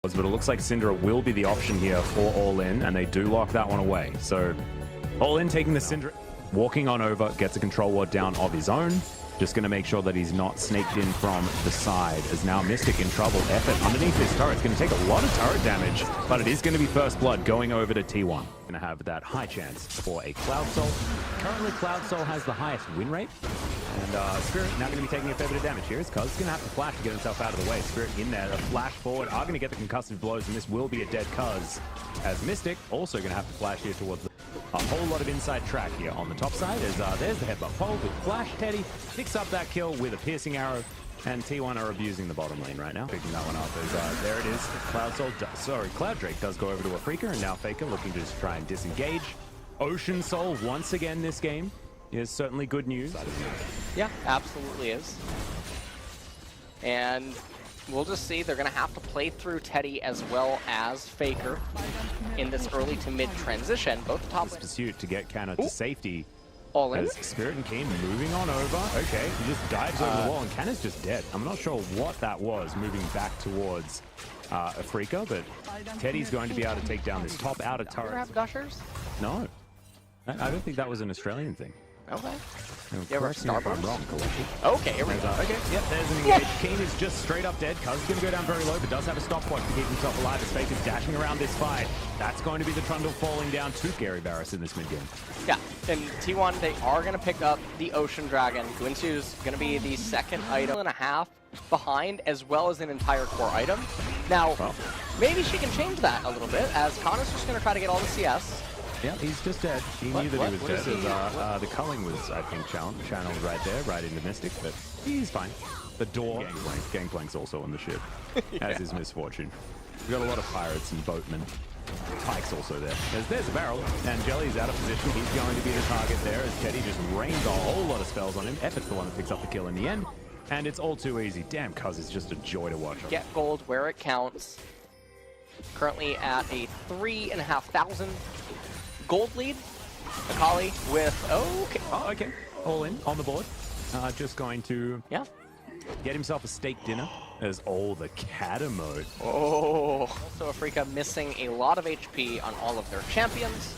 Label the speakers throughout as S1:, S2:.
S1: But it looks like Syndra will be the option here for All In, and they do lock that one away. So All In taking the Syndra, walking on over, gets a control ward down of his own. Just going to make sure that he's not snaked in from the side. As now Mystic in trouble. Effort underneath this turret. It's going to take a lot of turret damage, but it is going to be first blood going over to T1. Going to have that high chance for a Cloud Soul. Currently, Cloud Soul has the highest win rate. And Spirit now going to be taking a fair bit of damage here. Cuz going to have to flash to get himself out of the way. Spirit in there, a flash forward, are going to get the concussive blows, and this will be a dead Cuz. As Mystic also going to have to flash here towards a whole lot of inside track here on the top side. As there's the headbutt pole with Flash. Teddy picks up that kill with a piercing arrow, and T1 are abusing the bottom lane right now. Picking that one up as there it is. Cloud Soul, Cloud Drake does go over to a Freaker, and now Faker looking to just try and disengage. Ocean Soul once again this game is certainly good news.
S2: Yeah, absolutely is. And we'll just see. They're going to have to play through Teddy as well as Faker in this early to mid transition. Both the top
S1: pursuit to get Canna to safety.
S2: All in.
S1: As Spirit and Keen moving on over. Okay, he just dives over the wall, and Canna's just dead. I'm not sure what that was, moving back towards a Freaker, but Teddy's going to be able to take down this top outer turret.
S2: Have gushers?
S1: No. I don't think that was an Australian thing.
S2: Okay.
S1: You ever Starburst? Wrong,
S2: okay, here we go.
S1: Okay, yep, there's an engage. Keen is just straight up dead. Cuz is going to go down very low, but does have a stopwatch to keep himself alive. As Faker's dashing around this fight. That's going to be the Trundle falling down to Gary Barris in this mid game.
S2: Yeah, and T1, they are going to pick up the Ocean Dragon. Guinsoo's going to be the second item and a half behind, as well as an entire core item. Now, maybe she can change that a little bit, as Connor's just going to try to get all the CS.
S1: Yeah, he's just dead. He knew that he was dead. The culling was, I think, channeled right there, right into Mystic, but he's fine. The door, Gangplank's also on the ship, as is Misfortune. We've got a lot of pirates and boatmen. Pike's also there. There's a barrel, and Jelly's out of position. He's going to be the target there, as Teddy just rains a whole lot of spells on him. Effort's the one that picks up the kill in the end, and it's all too easy. Damn, Cuz is just a joy to watch.
S2: Get gold where it counts. Currently at a 3,500 gold lead. Akali with
S1: okay. All in on the board. Just going to get himself a steak dinner as the Kata mode.
S2: Also Afrika missing a lot of HP on all of their champions,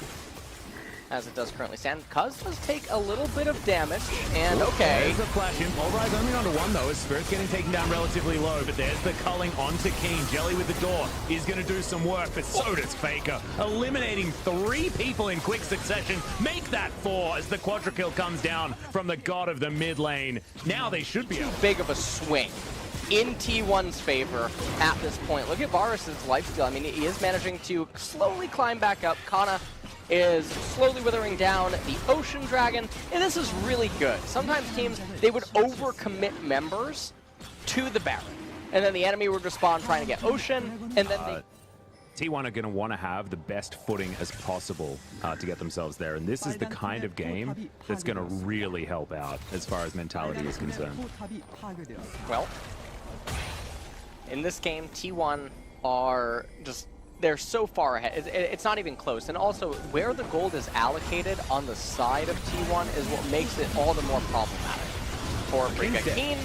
S2: as it does currently stand. Cuz does take a little bit of damage, and
S1: there's a flash in. Pulverize only onto one though, as Spirit's getting taken down relatively low, but there's the culling onto Keen. Jelly with the door is going to do some work, but so does Faker. Eliminating 3 people in quick succession. Make that 4 as the quadra kill comes down from the god of the mid lane. Now they should be
S2: too big of a swing in T1's favor at this point. Look at Varus's lifesteal. I mean, he is managing to slowly climb back up. Kana is slowly withering down the Ocean Dragon, and this is really good. Sometimes teams, they would overcommit members to the Baron, and then the enemy would respond trying to get Ocean, and then
S1: T1 are going to want to have the best footing as possible to get themselves there, and this is the kind of game that's going to really help out as far as mentality is concerned.
S2: Well, in this game, T1 are just, they're so far ahead. It's not even close. And also, where the gold is allocated on the side of T1 is what makes it all the more problematic for Afrika. Keen,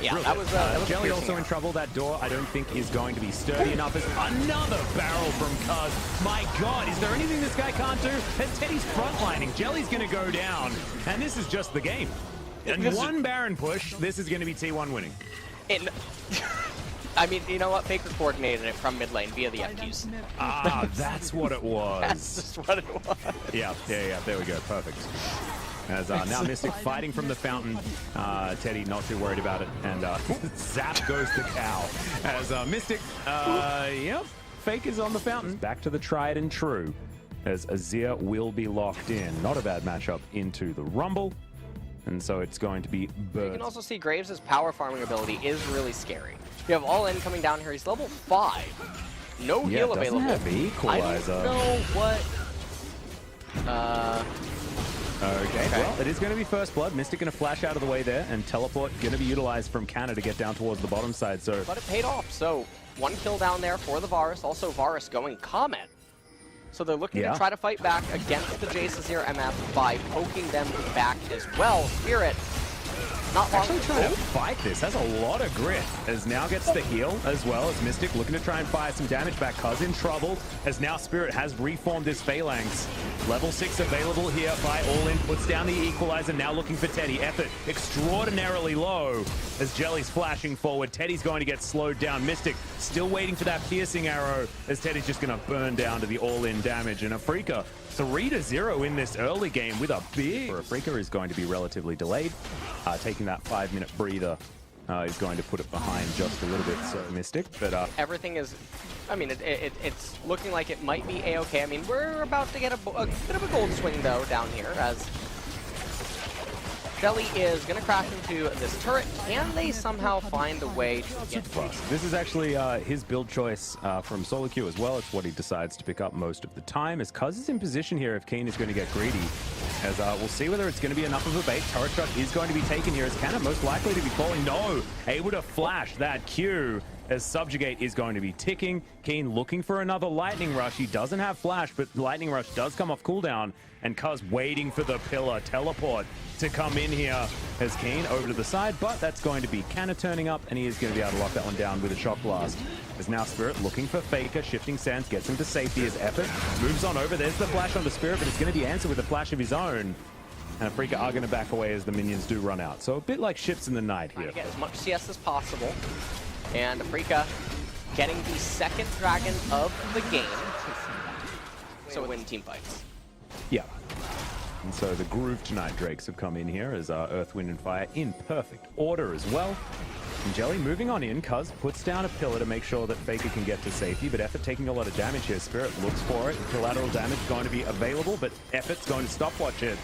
S2: yeah, that was
S1: Jelly also in trouble. That door, I don't think, is going to be sturdy enough. As another barrel from Cuz. My God, is there anything this guy can't do? As Teddy's frontlining, Jelly's going to go down, and this is just the game. And one Baron push, this is going to be T1 winning.
S2: I mean, you know what? Faker coordinated it from mid lane via the FQs.
S1: That's what it was.
S2: That's just what it was.
S1: Yeah. There we go. Perfect. As now Mystic fighting from the fountain. Teddy not too worried about it, and zap goes the cow. As Mystic, Fake is on the fountain. Back to the tried and true, as Azir will be locked in. Not a bad matchup into the Rumble. And so it's going to be Birds.
S2: You can also see Graves' power farming ability is really scary. You have All In coming down here. He's level 5. No heal available.
S1: Have equalizer.
S2: I don't know what...
S1: Okay, well, it is going to be first blood. Mystic going to flash out of the way there, and teleport going to be utilized from Canna to get down towards the bottom side. So,
S2: but it paid off. So 1 kill down there for the Varus. Also Varus going Comet. So they're looking to try to fight back against the Jace's here MF by poking them back as well. Spirit, not long.
S1: fight this. Has a lot of grit. As now gets the heal as well as Mystic looking to try and fire some damage back. Cuz in trouble as now Spirit has reformed his Phalanx. Level 6 available here by All In. Puts down the equalizer. Now looking for Teddy. Effort extraordinarily low as Jelly's flashing forward. Teddy's going to get slowed down. Mystic still waiting for that piercing arrow as Teddy's just going to burn down to the All In damage. And Afrika 3-0 in this early game with a big... Afrika is going to be relatively delayed. Taking that 5-minute breather is going to put it behind just a little bit, so Mystic. But
S2: everything is, I mean, it's looking like it might be A-okay. I mean, we're about to get a bit of a gold swing, though, down here, as Jelly is going to crash into this turret. Can they somehow find a way to get
S1: plus. This is actually his build choice from solo queue as well. It's what he decides to pick up most of the time, as Cuz is in position here if Keen is going to get greedy. As we'll see whether it's going to be enough of a bait. Turret shot is going to be taken here as Canna most likely to be falling. No, able to flash that Q as Subjugate is going to be ticking. Keen looking for another Lightning Rush. He doesn't have Flash, but Lightning Rush does come off cooldown. And Cuz waiting for the pillar teleport to come in here as Keen over to the side, but that's going to be Canna turning up, and he is going to be able to lock that one down with a Shock Blast. As now Spirit looking for Faker, shifting sands, gets him to safety as Effort moves on over. There's the flash on the Spirit, but it's going to be answered with a flash of his own. And Afrika are going to back away as the minions do run out. So a bit like ships in the night here.
S2: Trying to get as much CS as possible. And Afrika getting the second dragon of the game. So win team fights.
S1: Yeah. And so the Groove Tonight Drakes have come in here as Earth, Wind, and Fire in perfect order as well. And Jelly moving on in, Cuz puts down a pillar to make sure that Faker can get to safety, but Effort taking a lot of damage here. Spirit looks for it. Collateral damage going to be available, but Effort's going to stopwatch it.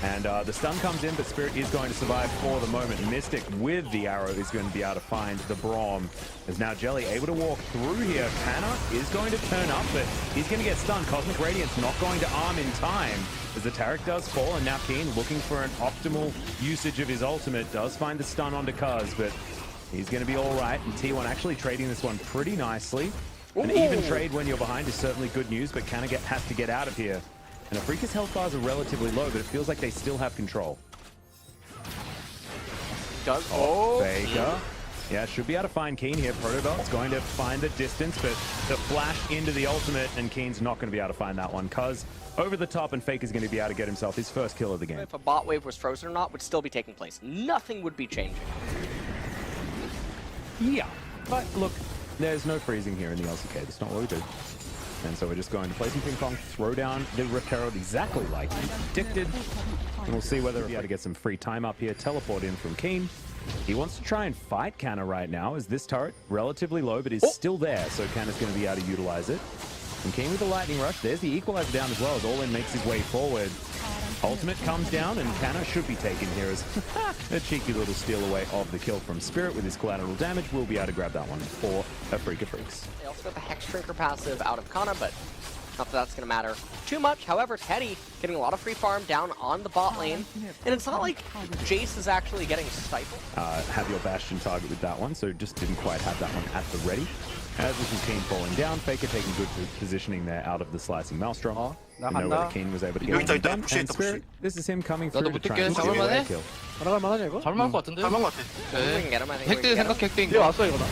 S1: And the stun comes in, but Spirit is going to survive for the moment. Mystic with the arrow is going to be able to find the Braum. As now Jelly able to walk through here. Canna is going to turn up, but he's going to get stunned. Cosmic Radiance not going to arm in time as the Taric does fall, and now Keen looking for an optimal usage of his ultimate. Does find the stun onto Cuz, but he's going to be all right. And T1 actually trading this one pretty nicely. An even trade when you're behind is certainly good news, but Canna has to get out of here. And Afrika's health bars are relatively low, but it feels like they still have control. Faker. Yeah, should be able to find Keen here. Protobelt's going to find the distance, but the flash into the ultimate, and Keen's not going to be able to find that one. Cuz over the top, and Faker's going to be able to get himself his first kill of the game.
S2: If a bot wave was frozen or not, would still be taking place. Nothing would be changing.
S1: Yeah, but look, there's no freezing here in the LCK. That's not what we do. And so we're just going to play some ping pong, throw down the Herald exactly like he predicted. And we'll see whether we'll be able to get some free time up here. Teleport in from Keen. He wants to try and fight Canna right now, as this turret, relatively low, but is still there. So Canna's going to be able to utilize it. And Keen with the Lightning Rush. There's the equalizer down as well, as All In makes his way forward. Ultimate comes down, and Canna should be taken here as a cheeky little steal away of the kill from Spirit with his collateral damage. We'll be able to grab that one for Afrika Freaks.
S2: They also got the Hex Shrinker passive out of Kana, but not that that's going to matter too much. However, Teddy getting a lot of free farm down on the bot lane, and it's not like Jace is actually getting stifled.
S1: Have your Bastion target with that one, so just didn't quite have that one at the ready. As this is Keen falling down, Faker taking good positioning there out of the slicing Maelstrom. You know whether Keen was able to get it done. And Spirit, this is him coming through to try and steal away a kill.
S3: 날아갈 만하냐 이거?
S4: 잘만할 것 같은데?
S3: 잘만 것 같아.
S2: We can get him, I think we
S4: 핵들
S2: can get him.
S4: 생각 핵들인
S3: 이제
S4: 거.
S3: 왔어 이거 나.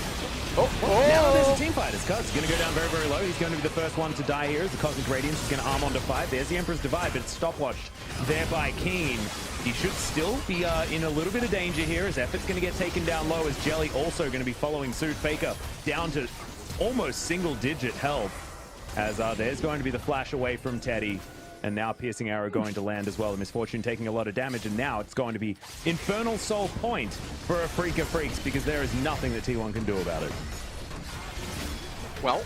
S1: Now there's a team fight as Cuz going to go down very, very low. He's going to be the first one to die here as the Cosmic Radiance is going to arm onto 5. There's the Emperor's Divide, but it's stopwatched there by Keen. He should still be in a little bit of danger here as Effort's going to get taken down low, as Jelly also going to be following suit. Faker down to almost single-digit health as there's going to be the flash away from Teddy. And now Piercing Arrow going to land as well. The Misfortune taking a lot of damage, and now it's going to be Infernal Soul Point for Afrika Freaks, because there is nothing that T1 can do about it.
S2: Well,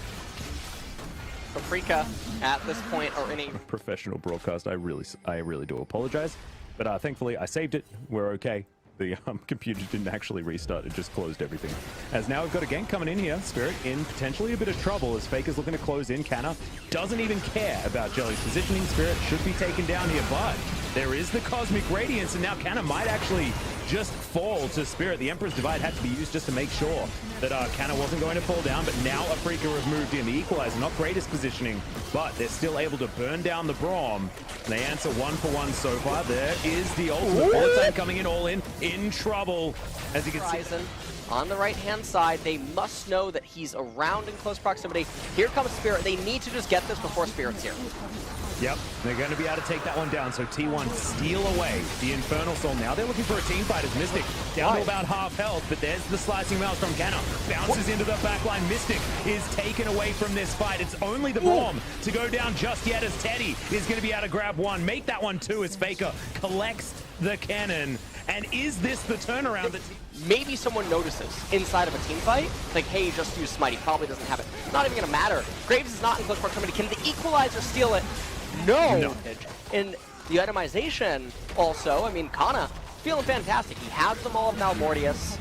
S2: Afrika at this point are in a
S1: Professional broadcast. I really do apologize, but thankfully I saved it. We're okay. The computer didn't actually restart, it just closed everything. As now we've got a gank coming in here. Spirit in potentially a bit of trouble as Faker's looking to close in. Canna doesn't even care about Jelly's positioning. Spirit should be taken down here, but there is the Cosmic Radiance, and now Canna might actually just fall to Spirit. The Emperor's Divide had to be used just to make sure that Canna wasn't going to fall down, but now Afrika have moved in. The Equalizer, not greatest positioning, but they're still able to burn down the Braum. And they answer 1 for 1 so far. There is the ultimate. Bullet time coming in all in trouble. As you can see.
S2: On the right-hand side, they must know that he's around in close proximity. Here comes Spirit. They need to just get this before Spirit's here.
S1: Yep, they're going to be able to take that one down. So T1 steal away the Infernal Soul. Now they're looking for a team fight as Mystic down to about half health, but there's the slicing mouse from Canna. Bounces into the backline. Mystic is taken away from this fight. It's only the Braum to go down just yet as Teddy is going to be able to grab one. Make that one two as Faker collects the cannon. And is this the turnaround that...
S2: Maybe someone notices inside of a team fight, like, hey, just use Smite. He probably doesn't have it. Not even gonna matter. Graves is not in close proximity. Can the Equalizer steal it? No. And the itemization also, I mean, Kana feeling fantastic. He has them all of Malmortius.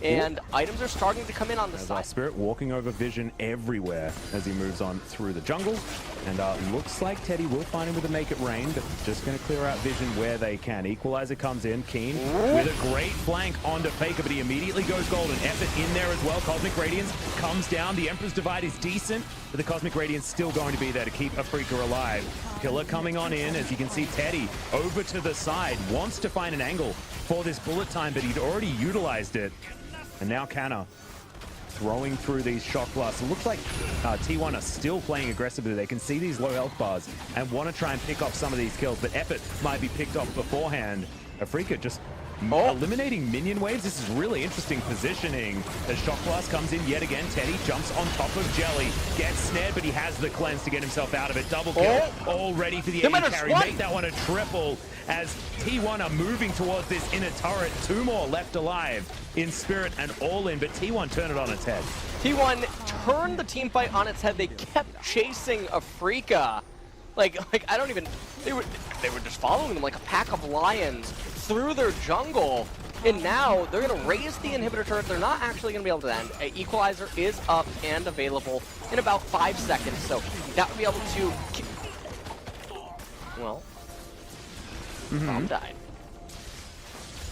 S2: And items are starting to come in on the side.
S1: Spirit walking over Vision everywhere as he moves on through the jungle. And looks like Teddy will find him with a Make It Rain, but just going to clear out Vision where they can. Equalizer comes in, Keen with a great flank onto Faker, but he immediately goes golden. Effort in there as well. Cosmic Radiance comes down. The Emperor's Divide is decent, but the Cosmic Radiance still going to be there to keep Afrika alive. Killer coming on in, as you can see Teddy over to the side, wants to find an angle for this bullet time, but he'd already utilized it. And now Canna throwing through these shock blasts. It looks like T1 are still playing aggressively. They can see these low health bars and want to try and pick off some of these kills, but Effort might be picked off beforehand. Afrika just eliminating minion waves. This is really interesting positioning. As shock blast comes in yet again, Teddy jumps on top of Jelly, gets snared, but he has the cleanse to get himself out of it. Double kill, all ready for the AD carry. Make that one a triple as T1 are moving towards this inner turret. 2 more left alive in Spirit and All In, but T1 turned it on its head.
S2: T1 turned the team fight on its head. They kept chasing Afrika. Like I don't even, they were just following them like a pack of lions through their jungle. And now they're going to raise the inhibitor turret. They're not actually going to be able to end. Equalizer is up and available in about 5 seconds. So that would be able to, well, Braum died.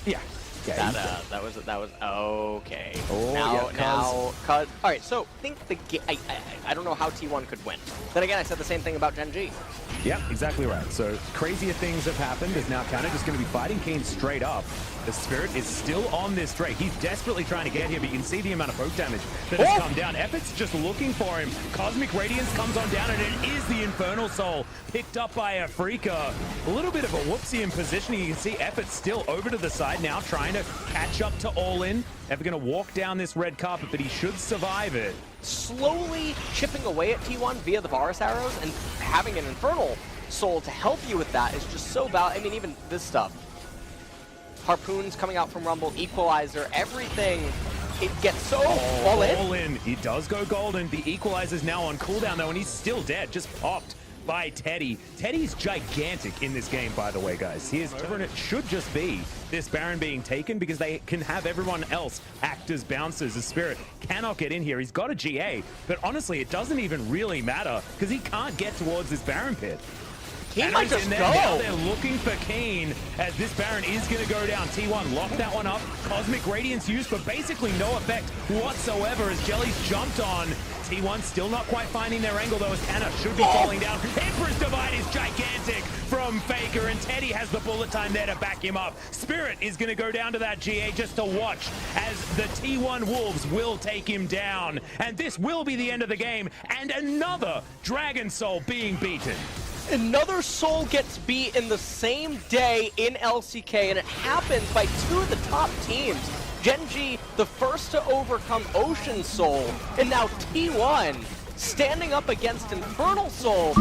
S1: Yeah.
S2: That was okay.
S1: Oh,
S2: now, all right. So think the game. I don't know how T1 could win. Then again, I said the same thing about Gen G.
S1: Yep, exactly right. So crazier things have happened. Is now Canna just going to be fighting Keen straight up. The Spirit is still on this Drake. He's desperately trying to get here, but you can see the amount of poke damage that has come down. Effort's just looking for him. Cosmic Radiance comes on down, and it is the Infernal Soul picked up by Afrika. A little bit of a whoopsie in positioning. You can see Effort still over to the side now, trying to catch up to All In. Effort going to walk down this red carpet, but he should survive it.
S2: Slowly chipping away at T1 via the Varus arrows, and having an Infernal Soul to help you with that is just so valuable. I mean, even this stuff. Harpoons coming out from Rumble, Equalizer, everything. It gets so all in.
S1: All in. He does go golden. The Equalizer's now on cooldown though, and he's still dead. Just popped by Teddy. Teddy's gigantic in this game, by the way, guys. He is over, and it should just be this Baron being taken because they can have everyone else act as bouncers. The Spirit cannot get in here. He's got a GA, but honestly, it doesn't even really matter because he can't get towards this Baron pit.
S2: He might just go.
S1: Now they're looking for Keen as this Baron is going to go down. T1 locked that one up. Cosmic Radiance used for basically no effect whatsoever as Jelly's jumped on. T1 still not quite finding their angle though as Canna should be falling down. Emperor's Divide is gigantic from Faker and Teddy has the bullet time there to back him up. Spirit is going to go down to that GA just to watch as the T1 Wolves will take him down. And this will be the end of the game and another Dragon Soul being beaten.
S2: Another soul gets beat in the same day in LCK, and it happens by 2 of the top teams. Gen G, the first to overcome Ocean Soul, and now T1 standing up against Infernal Soul.